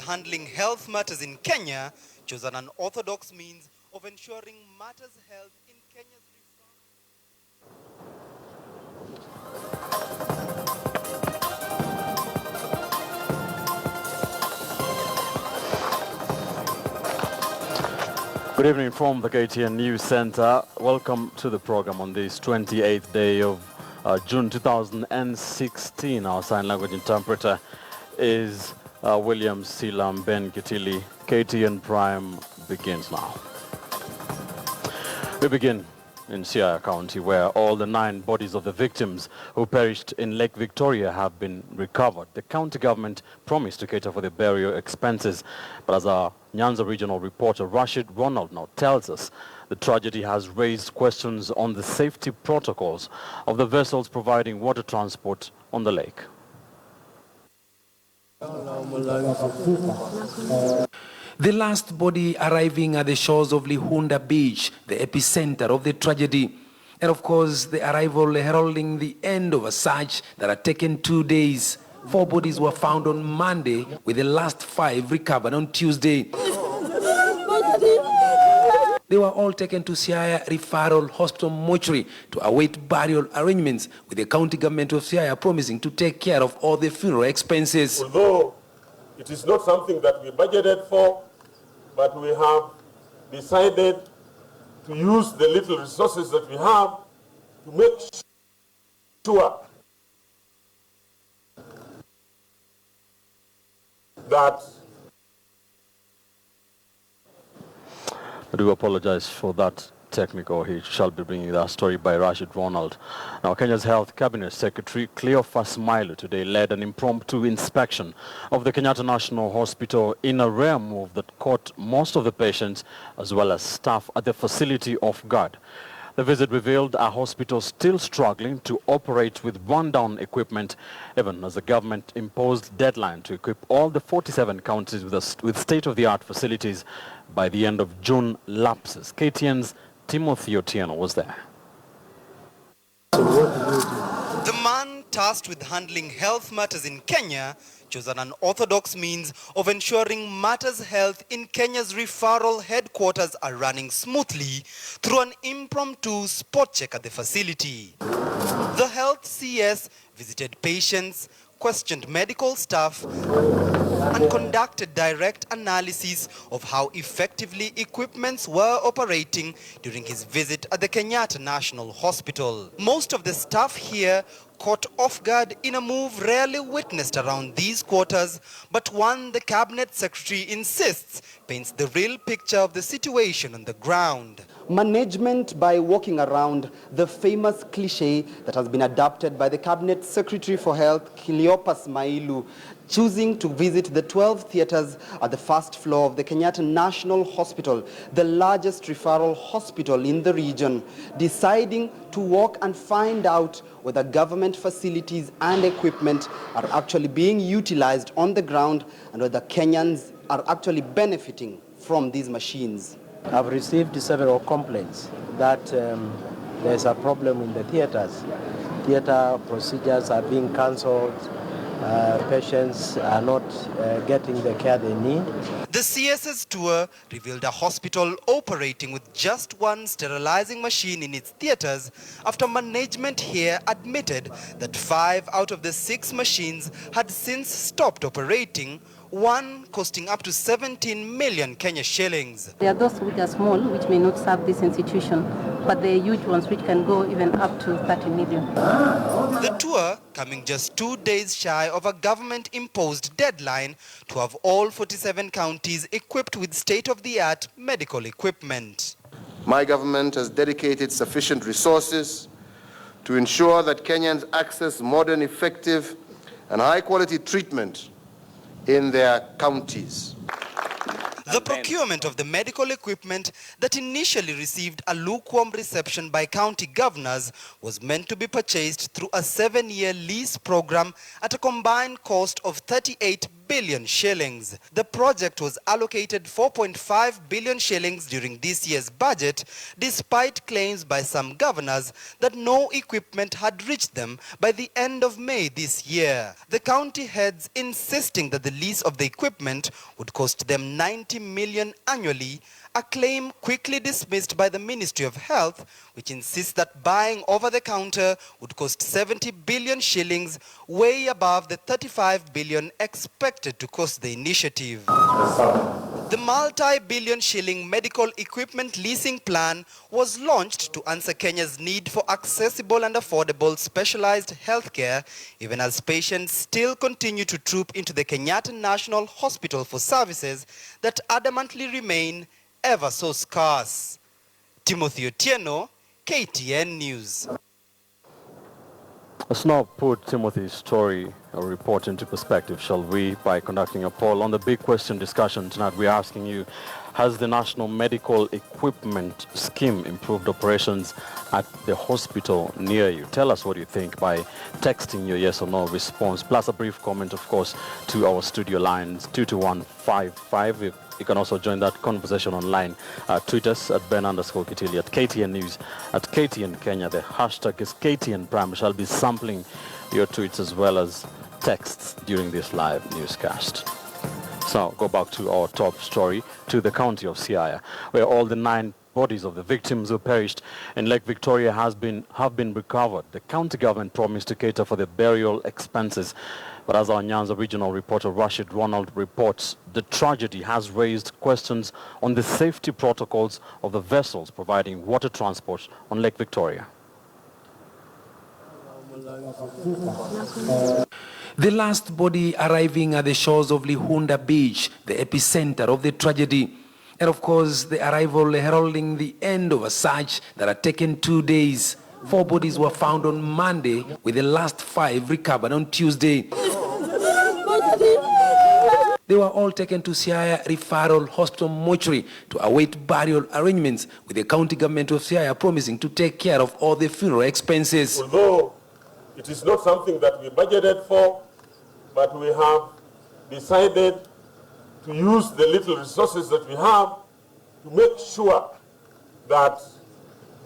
handling health matters in Kenya chose an unorthodox means of ensuring matters held in Kenya's Good evening from the KTN News Center. Welcome to the program on this 28th day of June 2016. Our sign language interpreter is William Silam Ben Kitili. KTN Prime begins now. We begin in Siaya County, where all the 9 bodies of the victims who perished in Lake Victoria have been recovered. The county government promised to cater for the burial expenses, but as our Nyanza regional reporter Rashid Ronald now tells us, the tragedy has raised questions on the safety protocols of the vessels providing water transport on the lake. The last body arriving at the shores of Lihunda Beach, the epicenter of the tragedy. And of course, the arrival heralding the end of a search that had taken 2 days. 4 bodies were found on Monday, with the last 5 recovered on Tuesday. They were all taken to Siaya Referral Hospital mortuary to await burial arrangements, with the county government of Siaya promising to take care of all the funeral expenses. Although it is not something that we budgeted for, but we have decided to use the little resources that we have to make sure that. I do apologize for that technical hitch. Shall be bringing that story by Rashid Ronald. Now, Kenya's Health Cabinet Secretary Cleophas Milo today led an impromptu inspection of the Kenyatta National Hospital in a rare move that caught most of the patients as well as staff at the facility off guard. The visit revealed a hospital still struggling to operate with rundown equipment, even as the government imposed deadline to equip all the 47 counties with state-of-the-art facilities by the end of June lapses. KTN's Timothy Otieno was there. The man tasked with handling health matters in Kenya chose an unorthodox means of ensuring matters health in Kenya's referral headquarters are running smoothly through an impromptu spot check at the facility. The health CS visited patients, questioned medical staff, and conducted direct analysis of how effectively equipments were operating during his visit at the Kenyatta National Hospital. Most of the staff here caught off guard in a move rarely witnessed around these quarters, but one the cabinet secretary insists paints the real picture of the situation on the ground. Management by walking around, the famous cliche that has been adopted by the Cabinet Secretary for Health, Cleophas Mailu, choosing to visit the 12 theaters at the first floor of the Kenyatta National Hospital, the largest referral hospital in the region, deciding to walk and find out whether government facilities and equipment are actually being utilized on the ground and whether Kenyans are actually benefiting from these machines. I've received several complaints that there's a problem in the theaters. Theater procedures are being cancelled. Patients are not getting the care they need. The CS's tour revealed a hospital operating with just one sterilizing machine in its theaters after management here admitted that 5 out of the 6 machines had since stopped operating, one costing up to 17 million Kenya shillings. There are those which are small, which may not serve this institution, but there are huge ones which can go even up to 30 million. The tour coming just 2 days shy of a government-imposed deadline to have all 47 counties equipped with state-of-the-art medical equipment. My government has dedicated sufficient resources to ensure that Kenyans access modern, effective, and high-quality treatment in their counties. The procurement of the medical equipment that initially received a lukewarm reception by county governors was meant to be purchased through a 7-year lease program at a combined cost of 38 billion shillings. The project was allocated 4.5 billion shillings during this year's budget, despite claims by some governors that no equipment had reached them by the end of May this year. The county heads insisting that the lease of the equipment would cost them 90 million annually, a claim quickly dismissed by the Ministry of Health, which insists that buying over the counter would cost 70 billion shillings, way above the 35 billion expected to cost the initiative. The multi-billion shilling medical equipment leasing plan was launched to answer Kenya's need for accessible and affordable specialized healthcare, even as patients still continue to troop into the Kenyatta National Hospital for services that adamantly remain ever so scarce. Timothy Otieno, KTN News. Let's now put Timothy's story or report into perspective, shall we, by conducting a poll. On the big question discussion tonight, we're asking you, has the National Medical Equipment Scheme improved operations at the hospital near you? Tell us what you think by texting your yes or no response, plus a brief comment, of course, to our studio lines, 22155. You can also join that conversation online. Tweet us at Ben_Kitili, at KTN News, at KTN Kenya. The hashtag is KTN Prime. We shall be sampling your tweets as well as texts during this live newscast. So go back to our top story, to the county of Siaya, where all the 9 bodies of the victims who perished in Lake Victoria have been recovered. The county government promised to cater for the burial expenses. But as our Nyanza regional reporter Rashid Ronald reports, the tragedy has raised questions on the safety protocols of the vessels providing water transport on Lake Victoria. The last body arriving at the shores of Lihunda Beach, the epicenter of the tragedy. And of course, the arrival heralding the end of a search that had taken 2 days. 4 bodies were found on Monday, with the last 5 recovered on Tuesday. They were all taken to Siaya Referral Hospital mortuary to await burial arrangements, with the county government of Siaya promising to take care of all the funeral expenses. Although it is not something that we budgeted for, but we have decided to use the little resources that we have to make sure that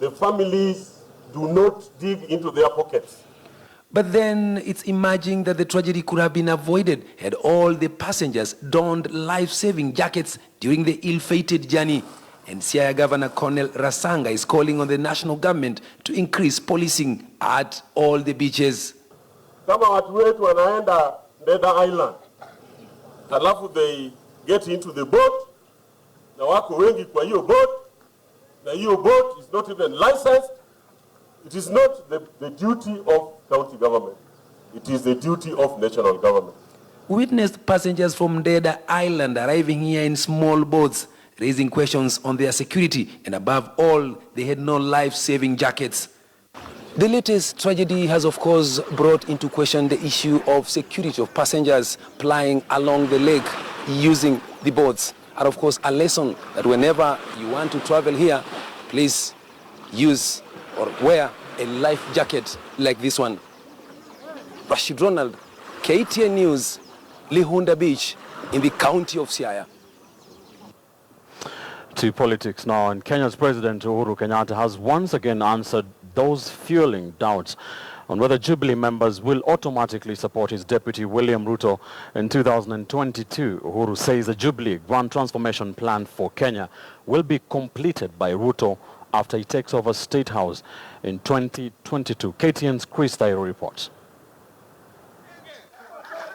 the families do not dig into their pockets. But then it's emerging that the tragedy could have been avoided had all the passengers donned life-saving jackets during the ill-fated journey. And Siaya Governor Colonel Rasanga is calling on the national government to increase policing at all the beaches. Kama watu wetu wanaenda Ndeda Island, halafu they get into the boat, na wako wengi kwa hiyo boat, na hiyo boat is not even licensed. It is not the duty of county government. It is the duty of national government. We witnessed passengers from Ndeda Island arriving here in small boats, raising questions on their security, and above all, they had no life-saving jackets. The latest tragedy has, of course, brought into question the issue of security of passengers plying along the lake using the boats. And of course, a lesson that whenever you want to travel here, please use or wear a life jacket like this one. Rashid Ronald, KTN News, Lihunda Beach in the county of Siaya. To politics now, and Kenya's President Uhuru Kenyatta has once again answered those fueling doubts on whether Jubilee members will automatically support his deputy William Ruto in 2022. Uhuru says the Jubilee Grand Transformation Plan for Kenya will be completed by Ruto after he takes over State House in 2022. KTN's Chris Thairo reports.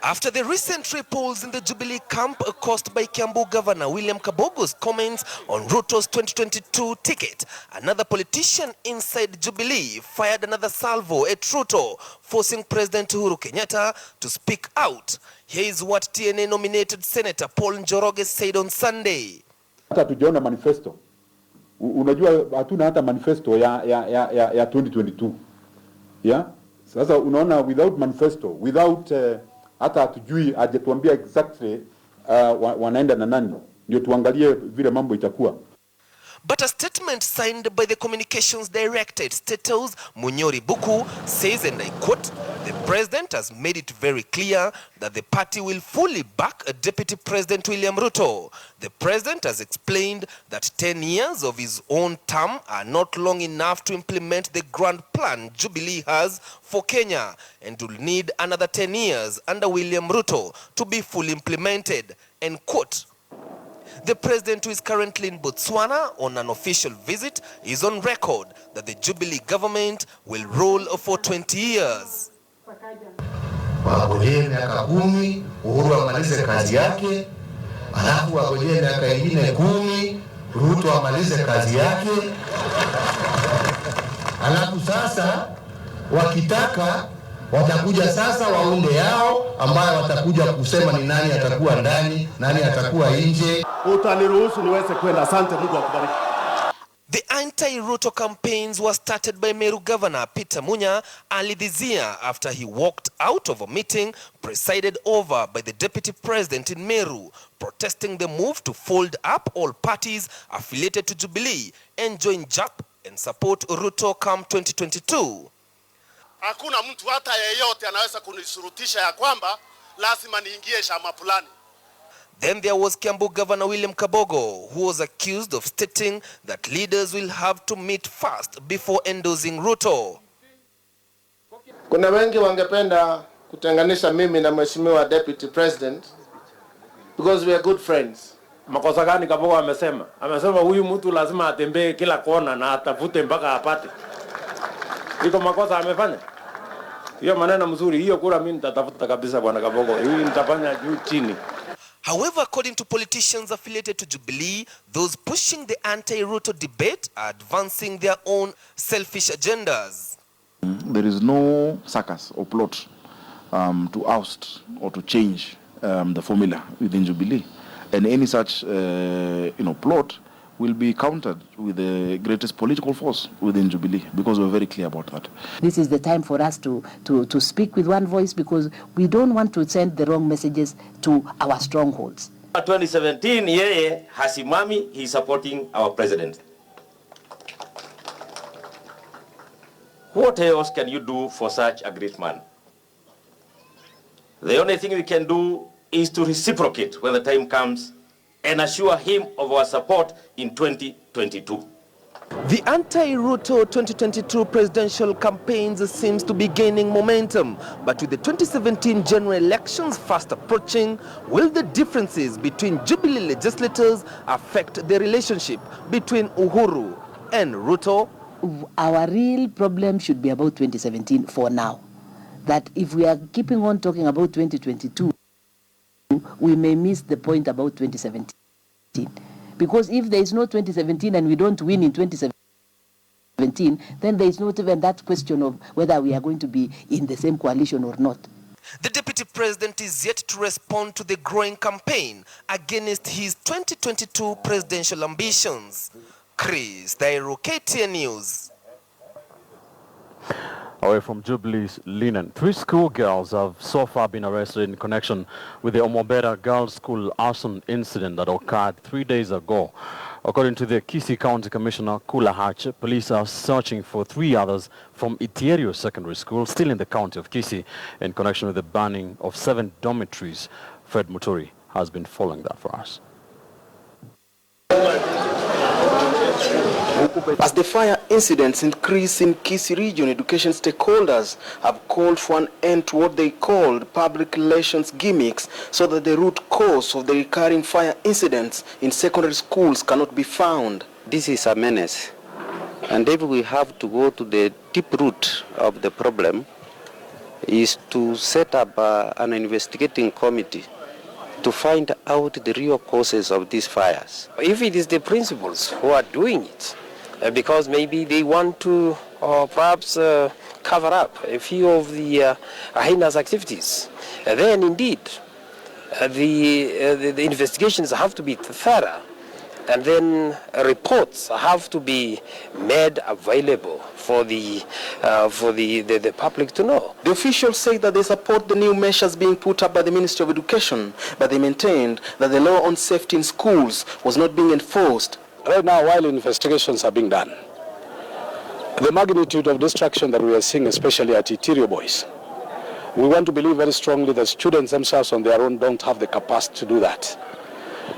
After the recent ripples in the Jubilee camp caused by Kiambu Governor William Kabogo's comments on Ruto's 2022 ticket, another politician inside Jubilee fired another salvo at Ruto, forcing President Uhuru Kenyatta to speak out. Here is what TNA nominated Senator Paul Njoroge said on Sunday. Hata tujiona manifesto. Unajua hatuna hata manifesto ya 2022. Yeah? Sasa unaona, without manifesto, without hata hatujui hajatuambia exactly wanaenda na nani. ndio tuangalie vile mambo itakuwa. But a statement signed by the Communications Director, Status Munyori Buku, says, and I quote, "The president has made it very clear that the party will fully back a Deputy President William Ruto. The president has explained that 10 years of his own term are not long enough to implement the grand plan Jubilee has for Kenya and will need another 10 years under William Ruto to be fully implemented," end quote. The president, who is currently in Botswana on an official visit, is on record that the Jubilee government will rule for 20 years. Wagojee miaka 10, Uhuru amalize kazi yake, alafu wagojee miaka ingine 10, Ruto amalize kazi yake. Alafu sasa wakitaka watakuja sasa waunde yao ambayo watakuja kusema ni nani atakuwa ndani, nani atakuwa nje. Utaniruhusu niweze kwenda. Asante, Mungu akubariki. The anti-Ruto campaigns were started by Meru Governor Peter Munya early this year after he walked out of a meeting presided over by the Deputy President in Meru, protesting the move to fold up all parties affiliated to Jubilee and join JAP and support Ruto come 2022. Hakuna mtu hata yeyote anaweza kunisurutisha ya kwamba lazima niingie chama fulani. Then there was Kiambu Governor William Kabogo, who was accused of stating that leaders will have to meet first before endorsing Ruto. Kuna wengi wangependa kutenganisha mimi na mheshimiwa Deputy President because we are good friends. Makosa gani Kabogo amesema? Amesema huyu mtu lazima atembee kila kona na atafute mpaka apate. Iko makosa amefanya? Hiyo maneno mzuri, hiyo kura mimi nitatafuta kabisa bwana Kabogo. Hii nitafanya juu chini. However, according to politicians affiliated to Jubilee, those pushing the anti-Ruto debate are advancing their own selfish agendas. There is no circus or plot to oust or to change the formula within Jubilee. And any such plot will be countered with the greatest political force within Jubilee, because we're very clear about that. This is the time for us to speak with one voice, because we don't want to send the wrong messages to our strongholds. 2017, yeye hasimami, he's supporting our president. What else can you do for such a great man? The only thing we can do is to reciprocate when the time comes and assure him of our support in 2022. The anti-Ruto 2022 presidential campaigns seems to be gaining momentum, but with the 2017 general elections fast approaching, will the differences between Jubilee legislators affect the relationship between Uhuru and Ruto? Our real problem should be about 2017 for now. That if we are keeping on talking about 2022, we may miss the point about 2017. Because if there is no 2017 and we don't win in 2017, then there is not even that question of whether we are going to be in the same coalition or not. The Deputy President is yet to respond to the growing campaign against his 2022 presidential ambitions. Chris Dairo, KTN News. Away from Jubilee's linen, 3 schoolgirls have so far been arrested in connection with the Omobera Girls' School arson incident that occurred 3 days ago. According to the Kisii County Commissioner, Kula Hatch, police are searching for 3 others from Iterio Secondary School, still in the county of Kisii, in connection with the burning of 7 dormitories. Fred Muturi has been following that for us. As the fire incidents increase in Kisii region, education stakeholders have called for an end to what they called public relations gimmicks, so that the root cause of the recurring fire incidents in secondary schools cannot be found. This is a menace, and if we have to go to the deep root of the problem, is to set up an investigating committee to find out the real causes of these fires. If it is the principals who are doing it, because maybe they want to perhaps cover up a few of the heinous activities, then indeed the investigations have to be thorough and then reports have to be made available for the public to know. The officials say that they support the new measures being put up by the Ministry of Education, but they maintained that the law on safety in schools was not being enforced. Right now, while investigations are being done, the magnitude of destruction that we are seeing, especially at Kitili boys, we want to believe very strongly that students themselves on their own don't have the capacity to do that.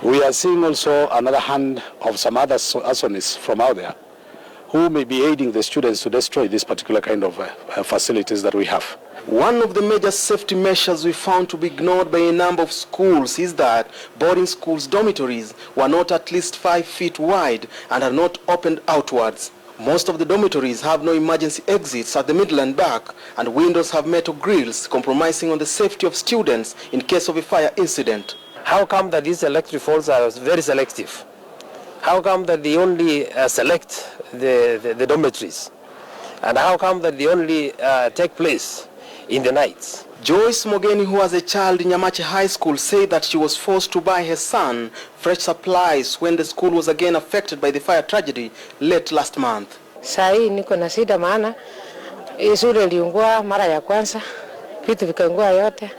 We are seeing also another hand of some other arsonists from out there who may be aiding the students to destroy this particular kind of facilities that we have. One of the major safety measures we found to be ignored by a number of schools is that boarding schools' dormitories were not at least 5 feet wide and are not opened outwards. Most of the dormitories have no emergency exits at the middle and back, and windows have metal grills, compromising on the safety of students in case of a fire incident. How come that these electric faults are very selective? How come that they only select the dormitories? And how come that they only take place in the nights? Joyce Mogeni, who was a child in Nyamache High School, said that she was forced to buy her son fresh supplies when the school was again affected by the fire tragedy late last month. Sai niko na shida maana shule iliungua mara ya kwanza, vitu vikaungua yote,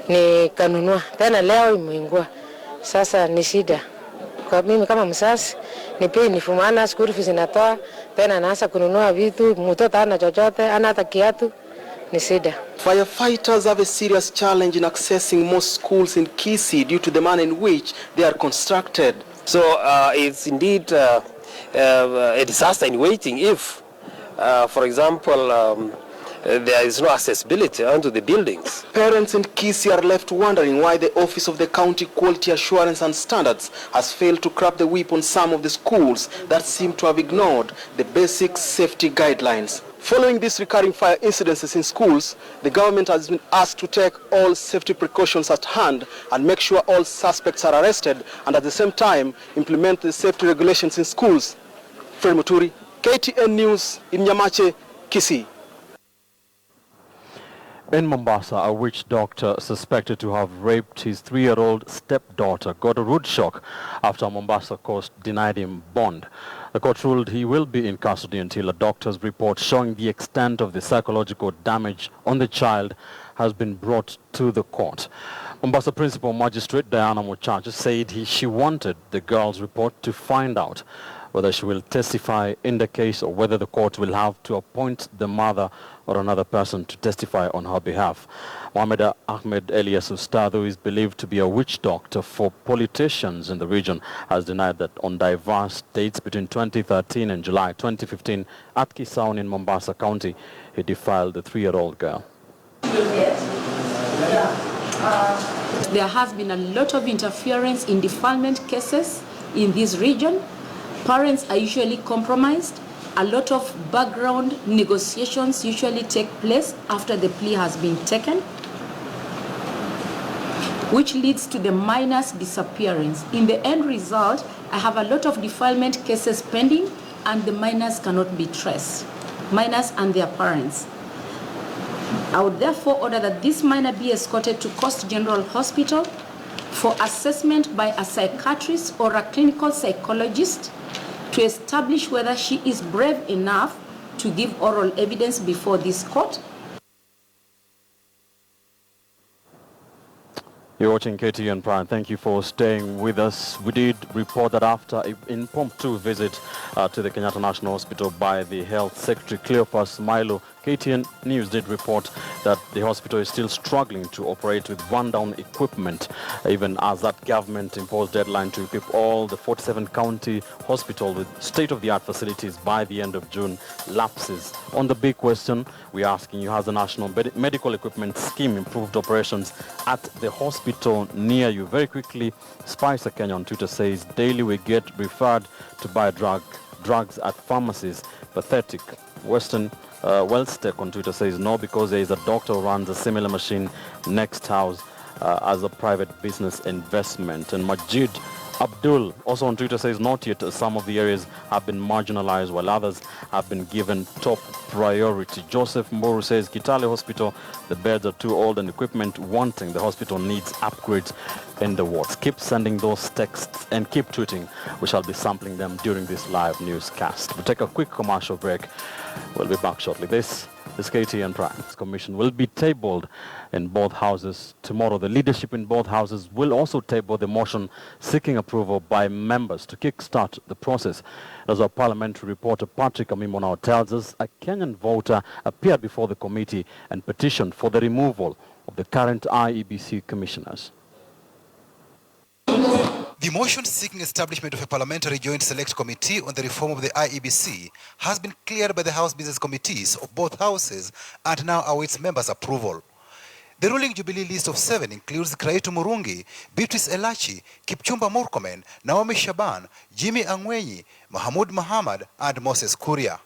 nikanunua tena leo imeungua. Sasa ni shida kwa mimi kama mzazi, ni pia nifumana school fees natoa, tena naanza kununua vitu, mtoto hana chochote, hana hata kiatu. Firefighters have a serious challenge in accessing most schools in Kisii due to the manner in which they are constructed. So it's indeed a disaster in waiting if, for example, there is no accessibility onto the buildings. Parents in Kisii are left wondering why the Office of the County Quality Assurance and Standards has failed to crack the whip on some of the schools that seem to have ignored the basic safety guidelines. Following these recurring fire incidences in schools, the government has been asked to take all safety precautions at hand and make sure all suspects are arrested, and at the same time implement the safety regulations in schools. Fred Muturi, KTN News in Nyamache, Kisii. In Mombasa, a witch doctor suspected to have raped his 3-year-old stepdaughter got a rude shock after a Mombasa court denied him bond. The court ruled he will be in custody until a doctor's report showing the extent of the psychological damage on the child has been brought to the court. Mombasa Principal Magistrate Diana Mochacha said she wanted the girl's report to find out whether she will testify in the case or whether the court will have to appoint the mother or another person to testify on her behalf. Mohamed Ahmed Elias Ustad, who is believed to be a witch doctor for politicians in the region, has denied that on diverse dates between 2013 and July 2015 at Kisaun in Mombasa County, he defiled the 3-year-old girl. There has been a lot of interference in defilement cases in this region. Parents are usually compromised. A lot of background negotiations usually take place after the plea has been taken, which leads to the minor's disappearance. In the end result, I have a lot of defilement cases pending and the minors cannot be traced, minors and their parents. I would therefore order that this minor be escorted to Coast General Hospital for assessment by a psychiatrist or a clinical psychologist to establish whether she is brave enough to give oral evidence before this court. You're watching KTN Prime. Thank you for staying with us. We did report that after an impromptu visit to the Kenyatta National Hospital by the Health Secretary Cleopas Milo, KTN News did report that the hospital is still struggling to operate with rundown equipment, even as that government-imposed deadline to equip all the 47 county hospitals with state-of-the-art facilities by the end of June lapses. On the big question, we're asking you, has the National Medical Equipment Scheme improved operations at the hospital near you? Very quickly, Spicer Kenya on Twitter says, daily we get referred to buy drugs at pharmacies. Pathetic. Western Wellstech on Twitter says, no, because there is a doctor who runs a similar machine next house as a private business investment. And Majid Abdul also on Twitter says not yet. Some of the areas have been marginalized while others have been given top priority. Joseph Mboru says Kitili Hospital, the beds are too old and equipment wanting. The hospital needs upgrades in the wards. Keep sending those texts and keep tweeting. We shall be sampling them during this live newscast. We'll take a quick commercial break. We'll be back shortly. This is KTN Prime. This commission will be tabled in both houses tomorrow. The leadership in both houses will also table the motion seeking approval by members to kickstart the process. As our parliamentary reporter Patrick Amimo now tells us, a Kenyan voter appeared before the committee and petitioned for the removal of the current IEBC commissioners. The motion seeking establishment of a parliamentary joint select committee on the reform of the IEBC has been cleared by the House Business Committees of both houses and now awaits members' approval. The ruling Jubilee list of 7 includes Kraitu Murungi, Beatrice Elachi, Kipchumba Murkomen, Naomi Shaban, Jimmy Angwenyi, Mahamud Muhammad, and Moses Kuria.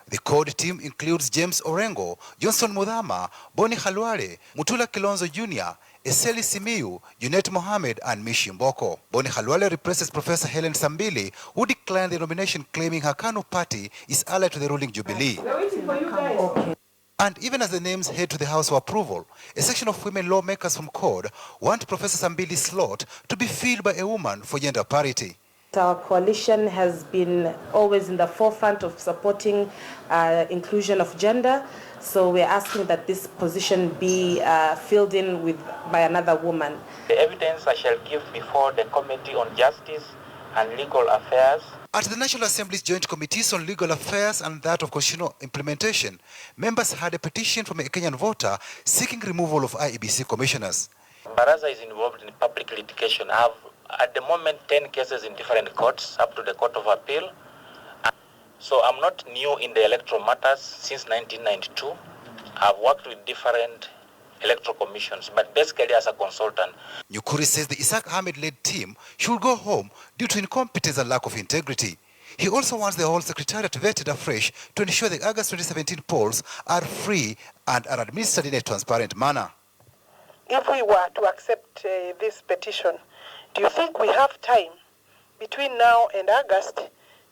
The code team includes James Orengo, Johnson Mudhama, Boni Khalwale, Mutula Kilonzo Jr., Eseli Simiyu, Junet Mohammed, and Mishi Mboko. Boni Khalwale replaces Professor Helen Sambili, who declined the nomination, claiming her KANU party is allied to the ruling Jubilee. And even as the names head to the House for approval, a section of women lawmakers from CORD want Professor Sambili's slot to be filled by a woman for gender parity. Our coalition has been always in the forefront of supporting inclusion of gender, so we're asking that this position be filled in by another woman. The evidence I shall give before the Committee on Justice and Legal Affairs. At the National Assembly's Joint Committees on Legal Affairs and that of Constitutional Implementation, members had a petition from a Kenyan voter seeking removal of IEBC commissioners. Baraza is involved in public litigation. I have at the moment 10 cases in different courts up to the Court of Appeal. So I'm not new in the electoral matters since 1992. I've worked with different electoral commissions, but basically as a consultant. Nyukuri says the Isaac Ahmed-led team should go home due to incompetence and lack of integrity. He also wants the whole secretariat vetted afresh to ensure the August 2017 polls are free and are administered in a transparent manner. If we were to accept this petition, do you think we have time between now and August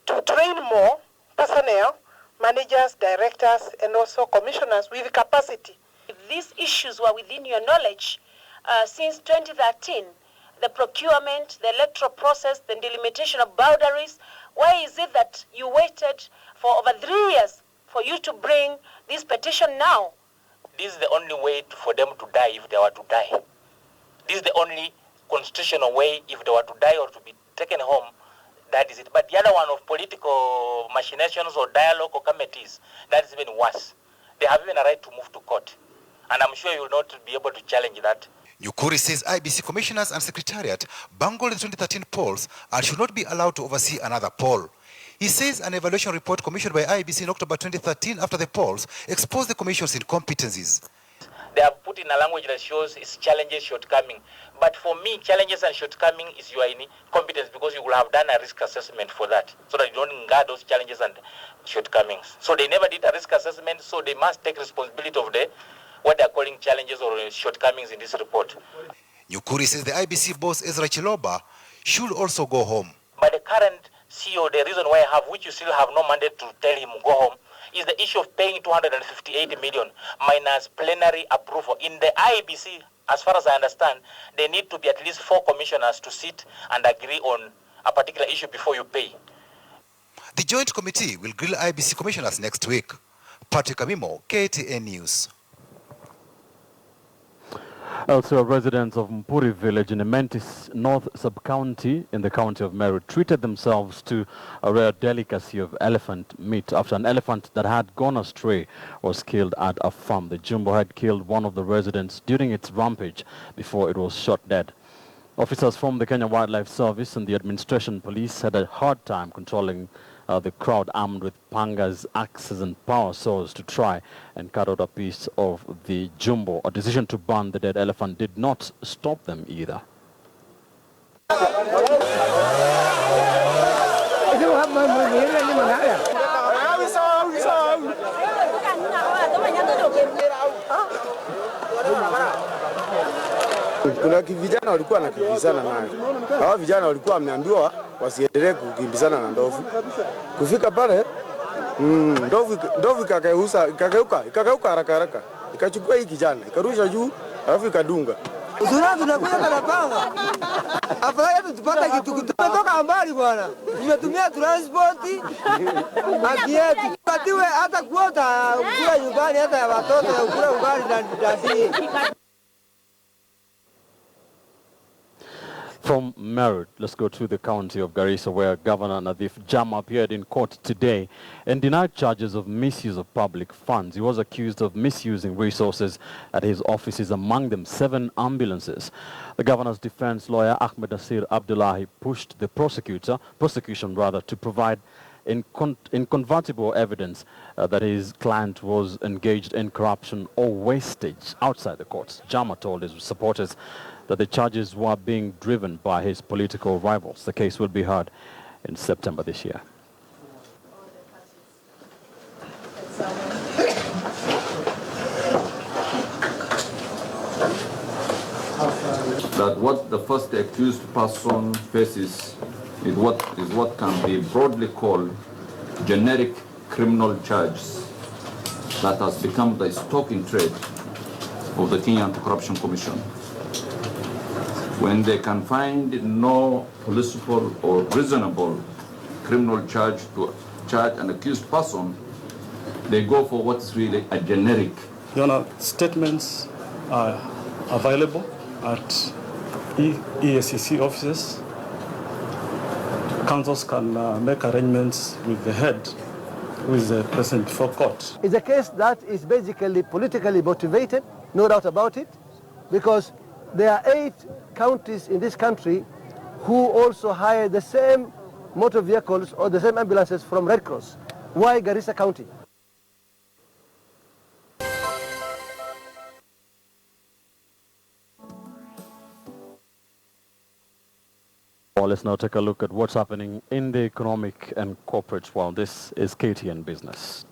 to train more personnel, managers, directors, and also commissioners with capacity? If these issues were within your knowledge since 2013, the procurement, the electoral process, the delimitation of boundaries, why is it that you waited for over 3 years for you to bring this petition now? This is the only way for them to die if they were to die. This is the only constitutional way if they were to die or to be taken home. That is it. But the other one of political machinations or dialogue or committees, that is even worse. They have even a right to move to court. And I'm sure you will not be able to challenge that. Nyukuri says IBC commissioners and secretariat bungled the 2013 polls and should not be allowed to oversee another poll. He says an evaluation report commissioned by IEBC in October 2013 after the polls exposed the commission's incompetencies. They have put in a language that shows its challenges, shortcoming. But for me, challenges and shortcoming is your incompetence because you will have done a risk assessment for that so that you don't guard those challenges and shortcomings. So they never did a risk assessment, so they must take responsibility of what they are calling challenges or shortcomings in this report. Nyukuri says the IBC boss Ezra Chiloba should also go home. But the current CEO, the reason why I have, which you still have no mandate to tell him go home, is the issue of paying 258 million minus plenary approval. In the IEBC, as far as I understand, there need to be at least 4 commissioners to sit and agree on a particular issue before you pay. The Joint Committee will grill IEBC commissioners next week. Patrick Amimo, KTN News. Also, residents of Mpuri village in the Mentis North Sub-County in the county of Meru treated themselves to a rare delicacy of elephant meat after an elephant that had gone astray was killed at a farm. The Jumbo had killed one of the residents during its rampage before it was shot dead. Officers from the Kenya Wildlife Service and the administration police had a hard time controlling the crowd armed with pangas, axes and power saws to try and cut out a piece of the jumbo. A decision to burn the dead elephant did not stop them either. kuna vijana walikuwa wanakimbizana naye. Hao vijana walikuwa wameambiwa wasiendelee kukimbizana na ndovu. Kufika pale ndovu ikageuka haraka. Ikachukua hii kijana, ikarusha juu, alafu ikadunga. Tunakuja kana panga. Afadhali tupata kitu kutoka mbali bwana. Tumetumia transport. Akieti patiwe hata kuota kula nyumbani hata ya watoto ya kula ugali ndani. From Merit, let's go to the county of Garissa, where Governor Nadif Jama appeared in court today and denied charges of misuse of public funds. He was accused of misusing resources at his offices, among them 7 ambulances. The governor's defense lawyer, Ahmed Nasir Abdullahi, pushed the prosecution to provide incontrovertible evidence that his client was engaged in corruption or wastage outside the courts. Jama told his supporters that the charges were being driven by his political rivals. The case will be heard in September this year. That what the first accused person faces is what can be broadly called generic criminal charges that has become the stock in trade of the Kenya Anti-Corruption Commission. When they can find no plausible or reasonable criminal charge to charge an accused person, they go for what's really a generic. Your Honor, statements are available at EACC offices. Councils can make arrangements with the head, who is present before court. It's a case that is basically politically motivated, no doubt about it, because there are 8 counties in this country who also hire the same motor vehicles or the same ambulances from Red Cross. Why Garissa County? Well, let's now take a look at what's happening in the economic and corporate world. This is KTN Business.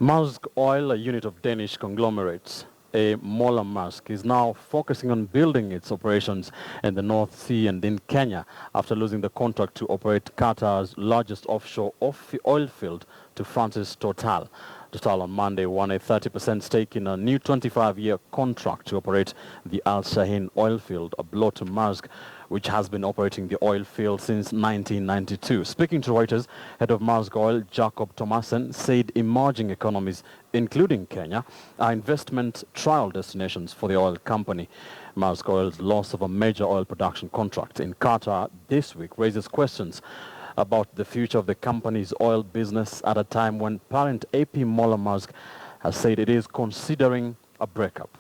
Maersk Oil, a unit of Danish conglomerates, Moller Maersk, is now focusing on building its operations in the North Sea and in Kenya after losing the contract to operate Qatar's largest offshore oil field to France's Total. Total on Monday won a 30% stake in a new 25-year contract to operate the Al Shaheen oil field, a blow to Maersk, which has been operating the oil field since 1992. Speaking to Reuters, head of Maersk Oil, Jacob Thomassen, said emerging economies, including Kenya, are investment trial destinations for the oil company. Maersk Oil's loss of a major oil production contract in Qatar this week raises questions about the future of the company's oil business at a time when parent AP Moller Maersk has said it is considering a breakup.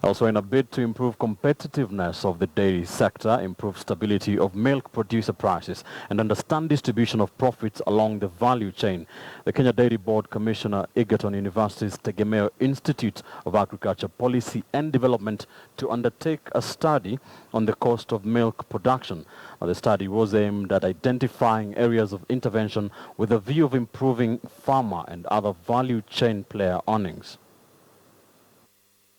Also, in a bid to improve competitiveness of the dairy sector, improve stability of milk producer prices, and understand distribution of profits along the value chain, the Kenya Dairy Board Commissioner Egerton University's Tegemeo Institute of Agriculture Policy and Development to undertake a study on the cost of milk production. Now, the study was aimed at identifying areas of intervention with a view of improving farmer and other value chain player earnings.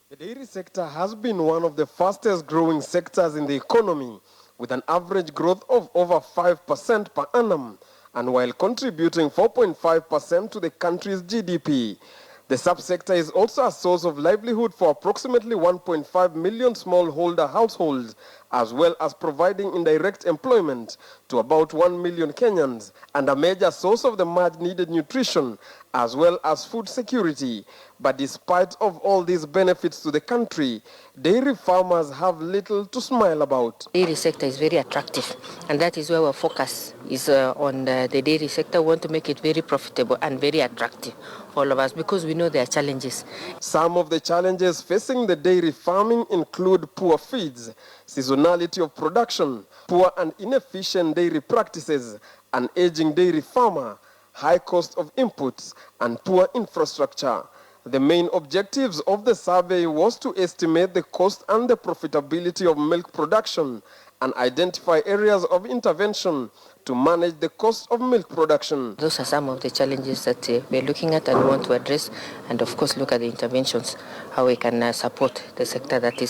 The dairy sector has been one of the fastest growing sectors in the economy, with an average growth of over 5% per annum, and while contributing 4.5% to the country's GDP. The subsector is also a source of livelihood for approximately 1.5 million smallholder households, as well as providing indirect employment to about 1 million Kenyans, and a major source of the much-needed nutrition, as well as food security. But despite of all these benefits to the country, dairy farmers have little to smile about. The dairy sector is very attractive, and that is where our focus is on the dairy sector. We want to make it very profitable and very attractive for all of us, because we know there are challenges. Some of the challenges facing the dairy farming include poor feeds, seasonality of production, poor and inefficient dairy practices, an aging dairy farmer, high cost of inputs, and poor infrastructure. The main objectives of the survey was to estimate the cost and the profitability of milk production and identify areas of intervention to manage the cost of milk production. Those are some of the challenges that we're looking at and we want to address, and of course look at the interventions, how we can support the sector that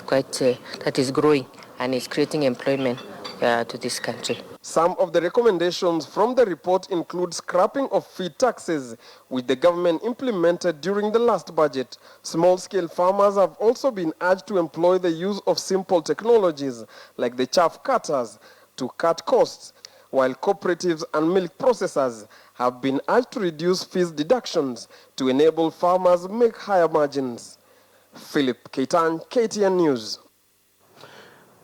is growing and is creating employment to this country. Some of the recommendations from the report include scrapping of feed taxes, which the government implemented during the last budget. Small-scale farmers have also been urged to employ the use of simple technologies like the chaff cutters to cut costs, while cooperatives and milk processors have been urged to reduce fees deductions to enable farmers make higher margins. Philip Keitan, KTN News.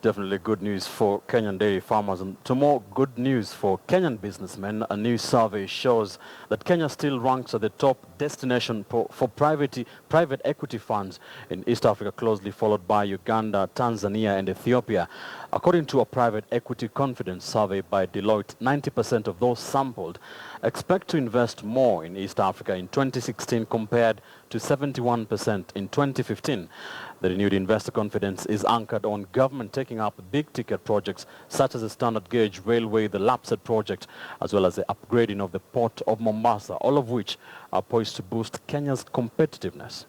Definitely good news for Kenyan dairy farmers. And to more good news for Kenyan businessmen, a new survey shows that Kenya still ranks at the top destination for private equity funds in East Africa, closely followed by Uganda, Tanzania and Ethiopia. According to a private equity confidence survey by Deloitte, 90% of those sampled expect to invest more in East Africa in 2016 compared to 71% in 2015. The renewed investor confidence is anchored on government taking up big-ticket projects such as the standard gauge railway, the Lapsed project, as well as the upgrading of the port of Mombasa, all of which are poised to boost Kenya's competitiveness.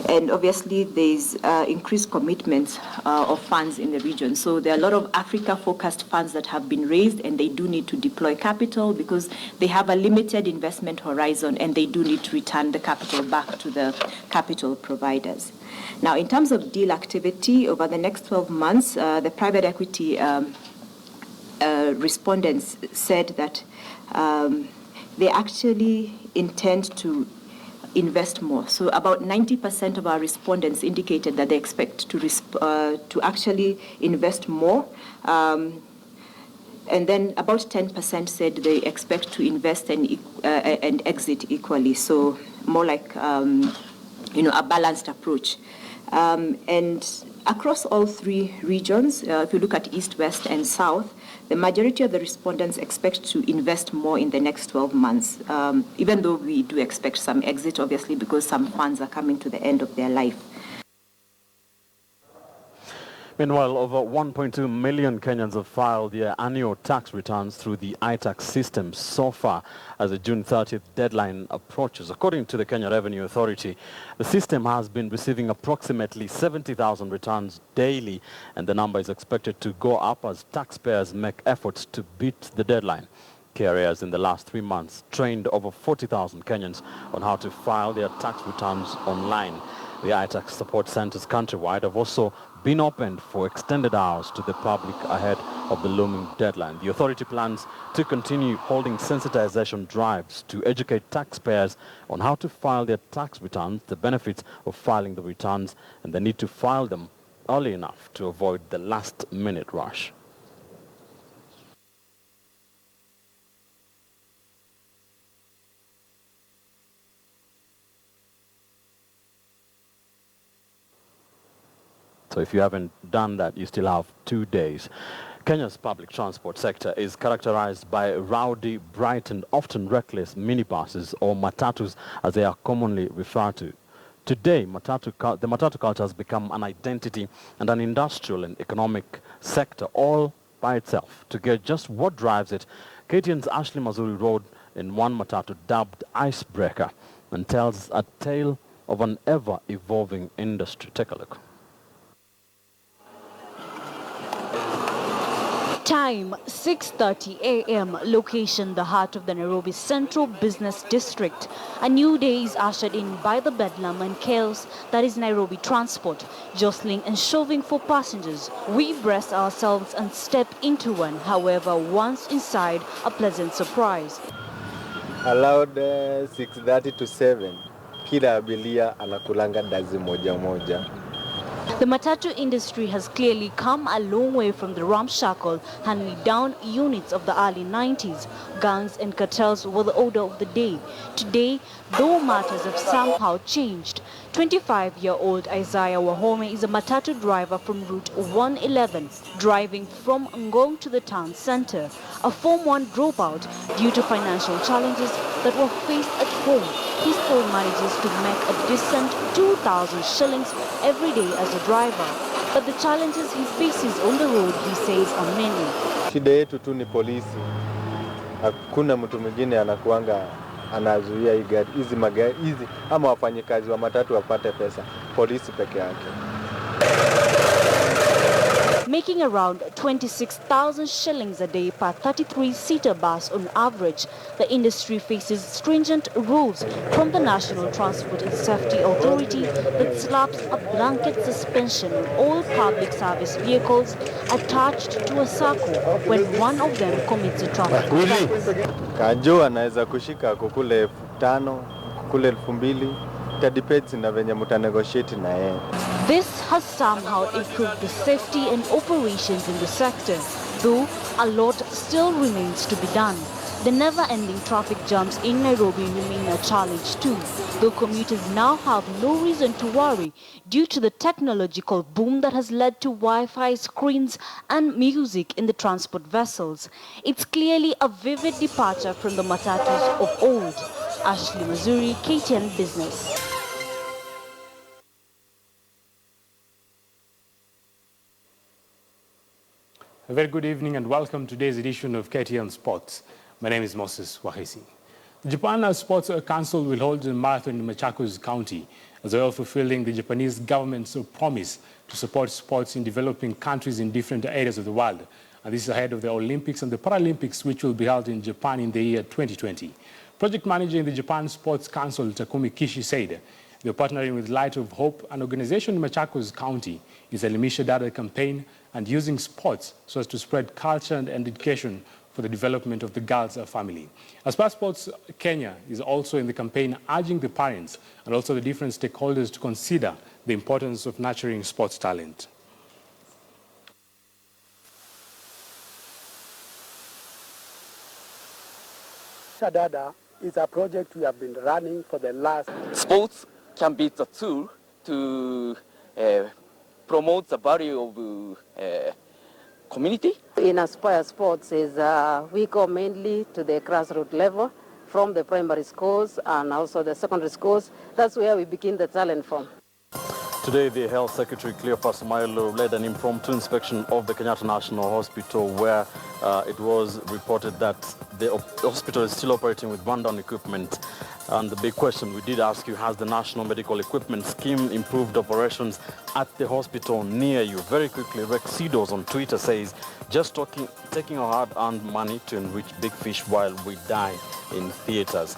And obviously, there's increased commitments of funds in the region. So there are a lot of Africa-focused funds that have been raised, and they do need to deploy capital because they have a limited investment horizon, and they do need to return the capital back to the capital providers. Now, in terms of deal activity, over the next 12 months, the private equity respondents said that they actually intend to invest more. So about 90% of our respondents indicated that they expect to actually invest more. And then about 10% said they expect to invest and exit equally. So more like, a balanced approach. And across all three regions, if you look at East, West, and South, the majority of the respondents expect to invest more in the next 12 months, even though we do expect some exit, obviously, because some funds are coming to the end of their life. Meanwhile, over 1.2 million Kenyans have filed their annual tax returns through the iTax system so far as the June 30th deadline approaches. According to the Kenya Revenue Authority, the system has been receiving approximately 70,000 returns daily, and the number is expected to go up as taxpayers make efforts to beat the deadline. KRA has in the last 3 months trained over 40,000 Kenyans on how to file their tax returns online. The iTax support centers countrywide have also been opened for extended hours to the public ahead of the looming deadline. The authority plans to continue holding sensitization drives to educate taxpayers on how to file their tax returns, the benefits of filing the returns, and the need to file them early enough to avoid the last-minute rush. So if you haven't done that, you still have 2 days. Kenya's public transport sector is characterized by rowdy, bright and often reckless minibuses, or matatus as they are commonly referred to. Today, the matatu culture has become an identity and an industrial and economic sector all by itself. To get just what drives it, KTN's Ashley Mazuri rode in one matatu dubbed Icebreaker and tells a tale of an ever-evolving industry. Take a look. Time 6:30 a.m. Location the heart of the Nairobi Central Business District. A new day is ushered in by the bedlam and chaos that is Nairobi transport, jostling and shoving for passengers. We brace ourselves and step into one. However, once inside, a pleasant surprise. Allowed 6:30 to 7. Kila abiria anakulanga dazi moja moja. The matatu industry has clearly come a long way from the ramshackle, hand-me-down units of the early 90s. Gangs and cartels were the order of the day. Today, though matters have somehow changed. 25-year-old Isaiah Wahome is a matatu driver from Route 111, driving from Ngong to the town center. A Form 1 dropout due to financial challenges that were faced at home. he still manages to make a decent 2,000 shillings every day as a driver. But the challenges he faces on the road, he says, are many. Shida yetu tu ni polisi. Hakuna mtu mwingine anakuanga anazuia hizi magari hizi ama wafanyikazi wa matatu wapate pesa. Polisi peke yake. Making around 26,000 shillings a day per 33-seater bus on average, the industry faces stringent rules from the National Transport and Safety Authority that slaps a blanket suspension on all public service vehicles attached to a circle when one of them commits a traffic offense. Kanjo anaweza kushika kukule 5,000, kukule 2,000. It depends na venye mtanegotiate na yeye. This has somehow improved the safety and operations in the sector, though a lot still remains to be done. The never-ending traffic jams in Nairobi remain a challenge too, though commuters now have no reason to worry due to the technological boom that has led to Wi-Fi screens and music in the transport vessels. It's clearly a vivid departure from the matatus of old. Ashley Mazuri, KTN Business. A very good evening and welcome to today's edition of KTN Sports. My name is Moses Wahesi. The Japan Sports Council will hold a marathon in Machakos County as well fulfilling the Japanese government's promise to support sports in developing countries in different areas of the world. And this is ahead of the Olympics and the Paralympics, which will be held in Japan in the year 2020. Project manager in the Japan Sports Council, Takumi Kishi, said they're partnering with Light of Hope, an organization in Machakos County, is a Elimisha Dada campaign and using sports so as to spread culture and education for the development of the girls' family. As part Sports Kenya is also in the campaign urging the parents and also the different stakeholders to consider the importance of nurturing sports talent. Dada is a project we have been running for the last... Sports can be the tool to promote the value of community. In Aspire Sports we go mainly to the grassroots level from the primary schools and also the secondary schools. That's where we begin the talent from. Today, the Health Secretary Cleophas Milo led an impromptu inspection of the Kenyatta National Hospital where it was reported that the hospital is still operating with rundown equipment. And the big question we did ask you, has the National Medical Equipment Scheme improved operations at the hospital near you? Very quickly, Rexidos on Twitter says, just taking our hard-earned money to enrich big fish while we die in theaters.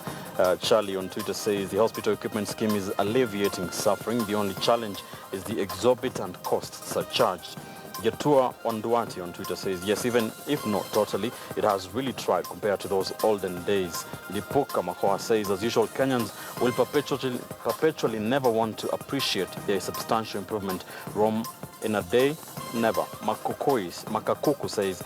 Charlie on Twitter says, the hospital equipment scheme is alleviating suffering. The only challenge is the exorbitant costs charged. Yetua Onduati on Twitter says, yes, even if not totally, it has really tried compared to those olden days. Lipuka Makoa says, as usual, Kenyans will perpetually never want to appreciate their substantial improvement. Rome in a day, never. Makakuku says,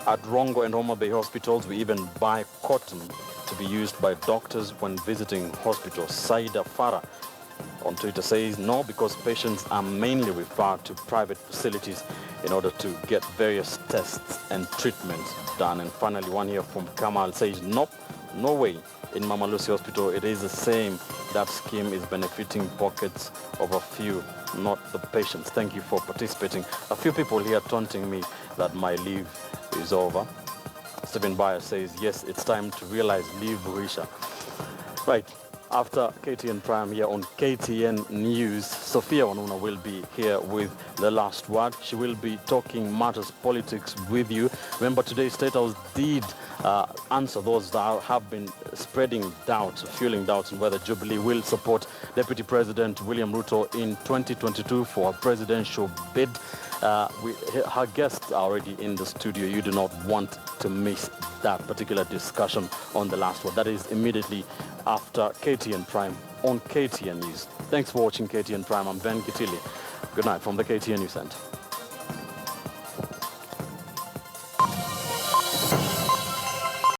at Rongo and Homa Bay hospitals, we even buy cotton to be used by doctors when visiting hospitals. Saida Farah on Twitter says, no, because patients are mainly referred to private facilities in order to get various tests and treatments done. And finally, one here from Kamal says, nope, no way. In Mama Lucy Hospital, it is the same. That scheme is benefiting pockets of a few, not the patients. Thank you for participating. A few people here taunting me that my leave is over. Stephen Bayer says, yes, it's time to realize leave Burisha. Right. After KTN Prime here on KTN News, Sophia Wanuna will be here with the last word. She will be talking matters politics with you. Remember, today's State House did answer those that have been spreading doubts, fueling doubts on whether Jubilee will support Deputy President William Ruto in 2022 for a presidential bid. Her guests are already in the studio. You do not want to miss that particular discussion on the last word. That is immediately after KTN Prime on KTN News. Thanks for watching KTN Prime. I'm Ben Kitili. Good night from the KTN News Center.